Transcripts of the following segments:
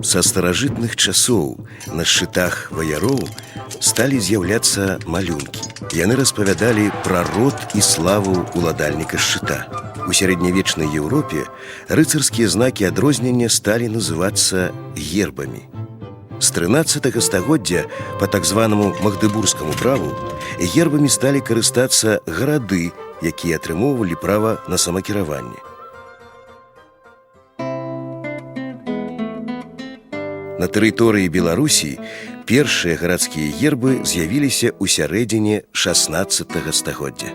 Са старажытных часоў на шчытах ваяроў сталі з'яўляцца малюнкі. Яны распавядалі пра род і славу уладальніка шчыта. У сярэднявечнай Еўропе рыцарскія знакі адрознення сталі называцца гербамі. З 13 стагоддзя па так званаму магдыбургскаму праву гербамі сталі карыстацца гарады, якія атрымоўвалі права на самакіраванне. На тэрыторыі Беларусі першыя гарадскія гербы з'явіліся ў сярэдзіне 16 стагоддзя.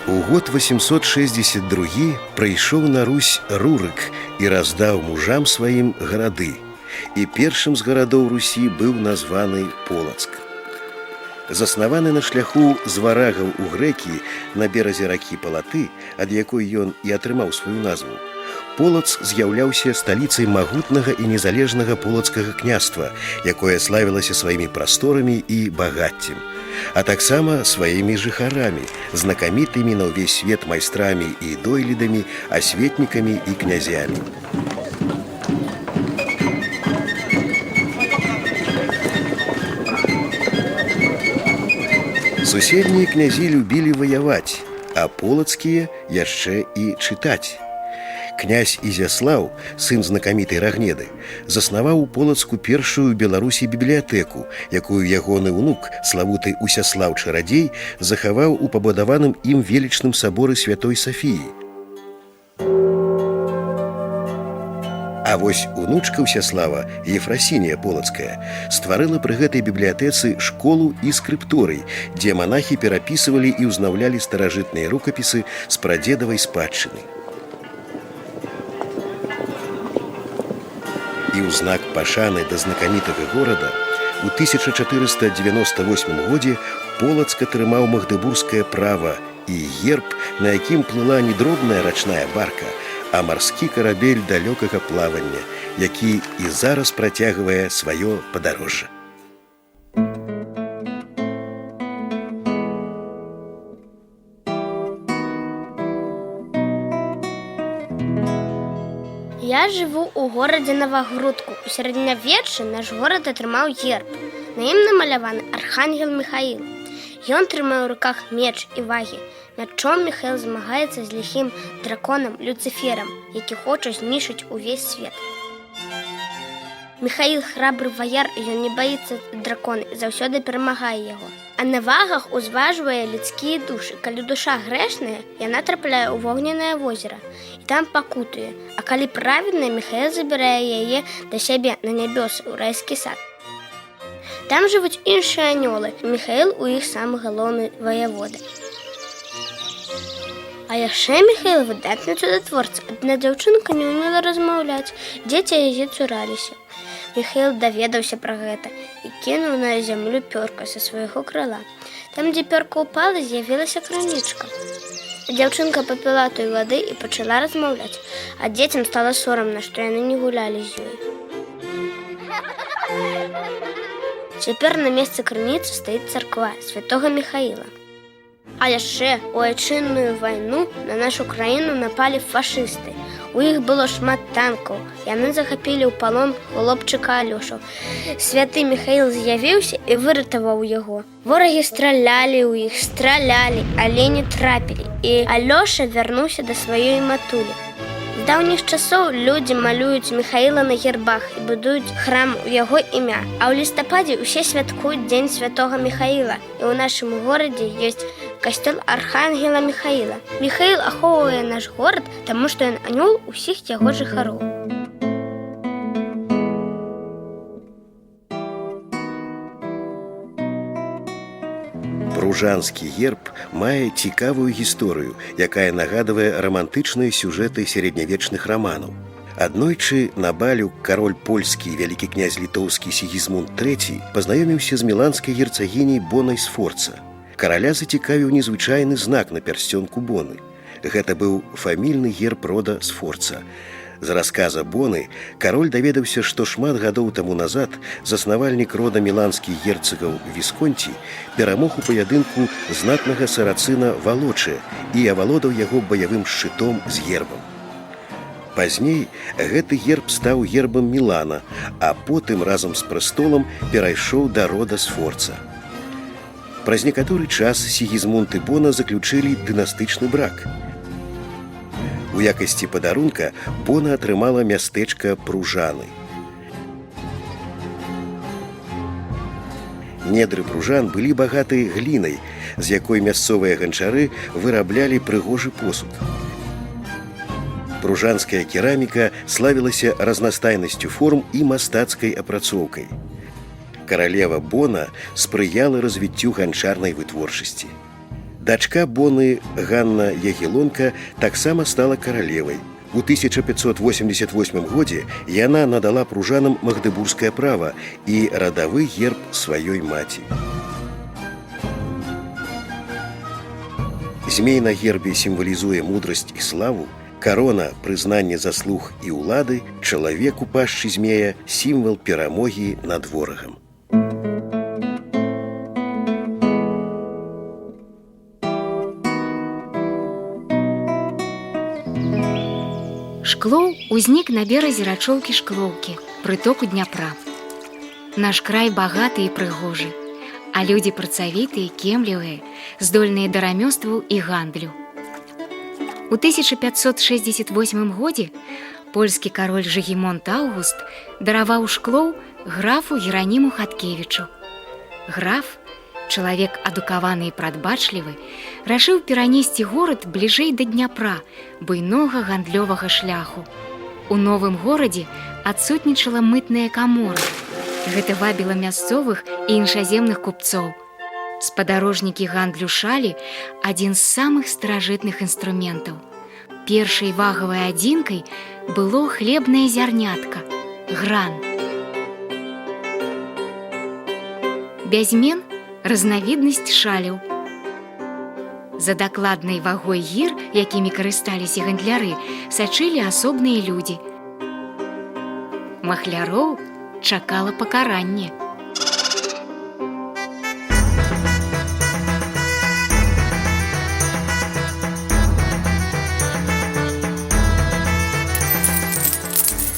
У год 862 прыйшоў на Русь Рурык і раздаў мужам сваім гарады. І першым з гарадоў Русі быў названы Полацк. Заснаваны на шляху з варагаў у грэкі на беразе ракі Палаты, ад якой ён і атрымаў сваю назву, Полацк з'яўляўся сталіцай магутнага і незалежнага полацкага княства, якое славілася сваімі прасторамі і багаццем, а таксама сваімі жыхарамі, знакамітымі на ўвесь свет майстрамі і дойлідамі, асветнікамі і князямі. Суседнія князі любілі ваяваць, а полацкія яшчэ і чытаць. Князь Ізяслаў, сын знакамітай Рагнеды, заснаваў у Полацку першую ў Беларусі бібліятэку, якую ягоны ўнук, славуты Усяслаў Чарадзей, захаваў у пабудаваным ім велічным саборы Святой Сафіі. А вось унучка Усяслава, Ефрасінія Полацкая, стварыла пры гэтай бібліятэцы школу і скрыпторый, дзе манахі перапісывалі і ўзнаўлялі старажытныя рукапісы з прадзедавай спадчыны. І ў знак пашаны да знакамітага горада у 1498 годзе Полацк атрымаў магдыбургскае права і герб, на якім плыла не дробная рачная барка, а марскі карабель далёкага плавання, які і зараз працягвае сваё падарожжа. Я жыву ў горадзе Навагрудку. У сярэднявеччы наш горад атрымаў герб. На ім намаляваны архангел Міхаіл. Ён трымае ў руках меч і вагі. Мячом Міхаіл змагаецца з ліхім драконам Люцыферам, які хоча знішчыць увесь свет. Міхаіл храбры ваяр, ён не баіцца дракона і заўсёды перамагае яго. А на вагах узважвае людскія душы. Калі душа грэшная, яна трапляе ў вогненае возера і там пакутуе. А калі праведная, Міхаіл забірае яе да сябе на нябёсы ў райскі сад. Там жывуць іншыя анёлы. Міхаіл у іх самы галоўны ваявода. А яшчэ Міхаіл выдатны цудатворца. Адна дзяўчынка не ўмела размаўляць, дзеці яе цураліся. Міхаіл даведаўся пра гэта і кінуў на зямлю пёрка са свайго крыла. Там, дзе пёрка ўпала, з'явілася крынічка. Дзяўчынка папіла той вады і пачала размаўляць, а дзецям стала сорамна, што яны не гулялі з ёй. Цяпер на месцы крыніцы стаіць царква святога Міхаіла. А яшчэ у айчынную вайну на нашу краіну напалі фашысты. У іх было шмат танкаў. Яны захапілі ў палон хлопчыка Алёшу. Святы Міхаіл з'явіўся і выратаваў яго. Ворагі стралялі ў іх, стралялі, але не трапілі. І Алёша вярнуўся да сваёй матулі. З даўніх часоў людзі малююць Міхаіла на гербах і будуюць храм у яго імя. А ў лістападзе ўсе святкуюць дзень святога Міхаіла. І ў нашым горадзе ёсць касцёл архангела Міхаіла. Міхаіл ахоўвае наш горад, таму што ён анёл усіх яго жыхароў. Пружанскі герб мае цікавую гісторыю, якая нагадвае рамантычныя сюжэты сярэднявечных раманаў. Аднойчы на балю кароль польскі і вялікі князь літоўскі Сігізмунд III пазнаёміўся з міланскай герцагіняй Бонай Сфорца. Караля зацікавіў незвычайны знак на пярсцёнку Боны. Гэта быў фамільны герб рода Сфорца. З расказа Боны кароль даведаўся, што шмат гадоў таму назад заснавальнік рода міланскіх герцагаў Вісконці перамог у паядынку знатнага сарацына Валочыя і авалодаў яго баявым шчытом з гербам. Пазней гэты герб стаў гербам Мілана, а потым разам з прэстолам перайшоў да рода Сфорца. Праз некаторы час Сігізмунд і Бона заключылі дынастычны брак. У якасці падарунка Бона атрымала мястэчка Пружаны. Недры Пружан былі багатыя глінай, з якой мясцовыя ганчары выраблялі прыгожы посуд. Пружанская кераміка славілася разнастайнасцю форм і мастацкай апрацоўкай. Каралева Бона спрыяла развіццю ганчарнай вытворчасці. Дачка Боны Ганна Ягелонка таксама стала каралевай. У 1588 годзе яна надала пружанам магдыбургскае права і радавы герб сваёй маці. Змей на гербе сімвалізуе мудрасць і славу, карона – прызнанне заслуг і ўлады, чалавек у пашчы змея – сімвал перамогі над ворагам. Шклоў узнік на беразе рачоўкі Шклоўкі, прытоку Дняпра. Наш край багаты і прыгожы, а людзі працавітыя, кемлівыя, здольныя да рамёстваў і гандлю. У 1568 годзе польскі кароль Жыгімонт Аўгуст дараваў Шклоў графу Гераніму Хаткевічу. Граф, чалавек адукаваны і прадбачлівы, рашыў перанесці горад бліжэй да Дняпра, буйнога гандлёвага шляху. У новым горадзе адсутнічала мытная камора. Гэта вабіла мясцовых і іншаземных купцоў. Спадарожнікі гандлю шалі – адзін з самых старажытных інструментаў. Першай вагавай адзінкай было хлебнае зярнятка – гран. Бязмен – разнавіднасць шаляў. За дакладнай вагой гір, якімі карысталіся гандляры, сачылі асобныя людзі. Махляроў чакала пакаранне.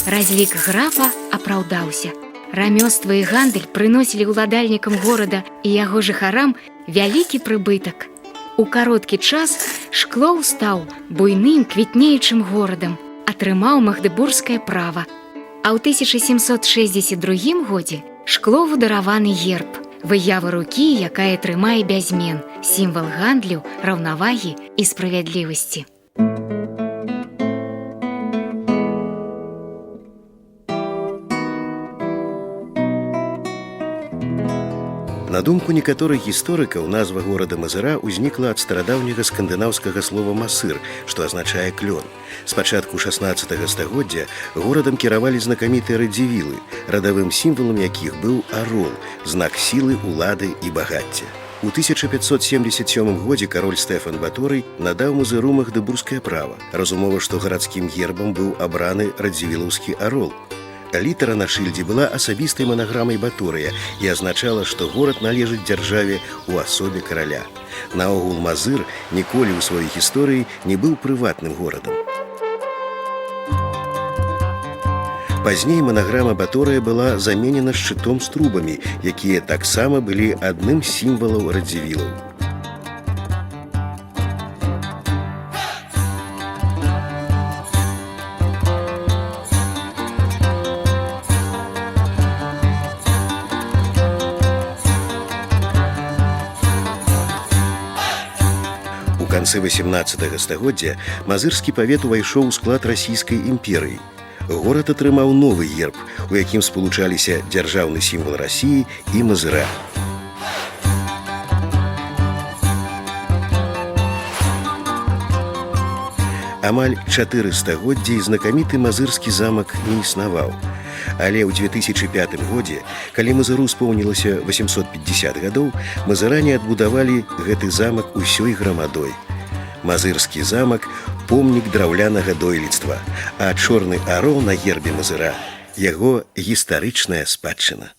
Разлік графа апраўдаўся. Рамёства і гандаль прыносілі ўладальнікам горада і яго жыхарам вялікі прыбытак. У кароткі час Шклоў стаў буйным квітнеючым горадам, атрымаў магдыбургскае права. А ў 1762 годзе Шклову дараваны герб, выява рукі, якая трымае бязмен, сімвал гандлю, раўнавагі і справядлівасці. На думку некаторых гісторыкаў, назва горада Мазыра ўзнікла ад старадаўняга скандынаўскага слова «масыр», што азначае клён. З пачатку 16 стагоддзя горадам кіравалі знакамітыя радзівілы, радавым сімвалам якіх быў арол, знак сілы, улады і багацця. У 1577 годзе кароль Стэфан Баторый надаў Мазыру магдыбургскае права. Разумова, што гарадскім гербам быў абраны радзівілаўскі арол. Літара на шыльдзе была асабістай манаграмай Баторыя і азначала, што горад належыць дзяржаве ў асобе караля. Наогул Мазыр ніколі ў сваёй гісторыі не быў прыватным горадам. Пазней манаграма Баторыя была заменена шчытом з трубамі, якія таксама былі адным з сімвалаў радзівілаў. У канцы 18 стагоддзя мазырскі павет увайшоў у склад расійскай імперыі. Горад атрымаў новы герб, у якім спалучаліся дзяржаўны сімвал Расіі і Мазыра. Амаль 4 стагоддзі знакаміты мазырскі замак не існаваў. Але ў 2005 годзе, калі Мазыру споўнілася 850 гадоў, мазыране адбудавалі гэты замак усёй грамадой. Мазырскі замак помнік драўлянага дойлідства, а чорны арол на гербе Мазыра яго гістарычная спадчына.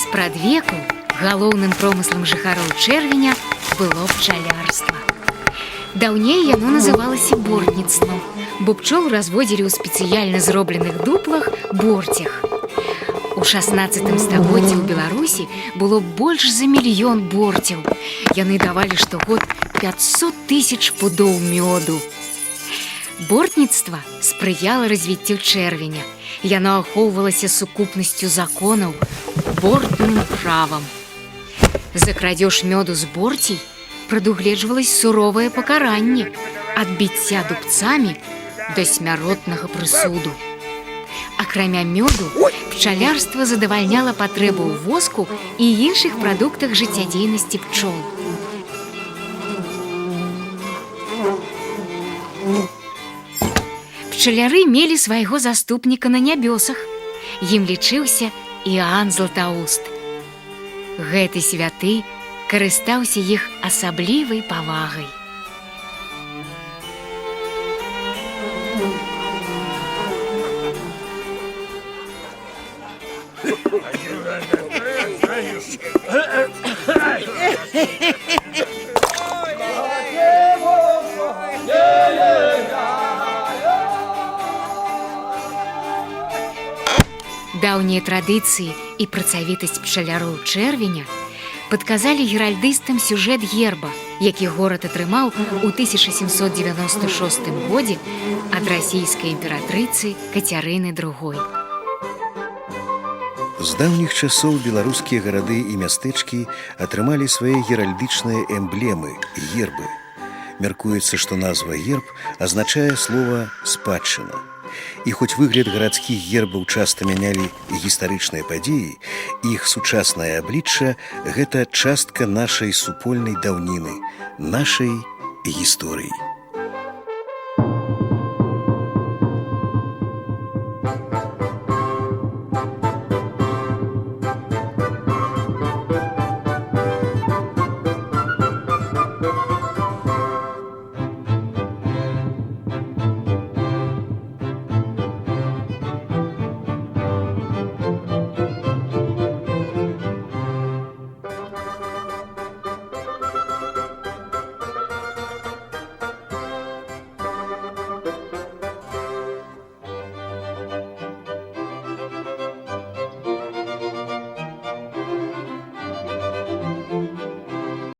Спрадвеку галоўным промыслам жыхароў Чэрвеня было пчалярства. Даўней яно называлася бортніцтвам, бо пчол разводзілі ў спецыяльна зробленых дуплах борцях. У 16 стагоддзі ў Беларусі было больш за 1 мільён борцяў. Яны давалі штогод 500 000 пудоў мёду. Бортніцтва спрыяла развіццю чэрвеня. Яно ахоўвалася сукупнасцю законаў, бортным правам. За крадзеж мёду з борцей прадугледжвалось суровае пакаранне ад біцця дубцамі да смяротнага прысуду. Акрамя мёду, пчалярства задавальняла патрэбу ў воску і іншых прадуктах жыццядзейнасці пчол. Пчаляры мелі свайго заступніка на нябёсах. Ім лічыўся Іоанн Златоуст. Гэты святы карыстаўся іх асаблівай павагай. Даўнія традыцыі і працавітасць пчаляроў Чэрвеня падказалі геральдыстам сюжэт герба, які горад атрымаў у 1796 годзе ад расійскай імператрыцы Кацярыны II. З даўніх часоў беларускія гарады і мястэчкі атрымалі свае геральдычныя эмблемы – гербы. Мяркуецца, што назва герб азначае слова «спадчына». І хоць выгляд гарадскіх гербаў часта мянялі гістарычныя падзеі, іх сучаснае аблічча – гэта частка нашай супольнай даўніны, нашай гісторыі.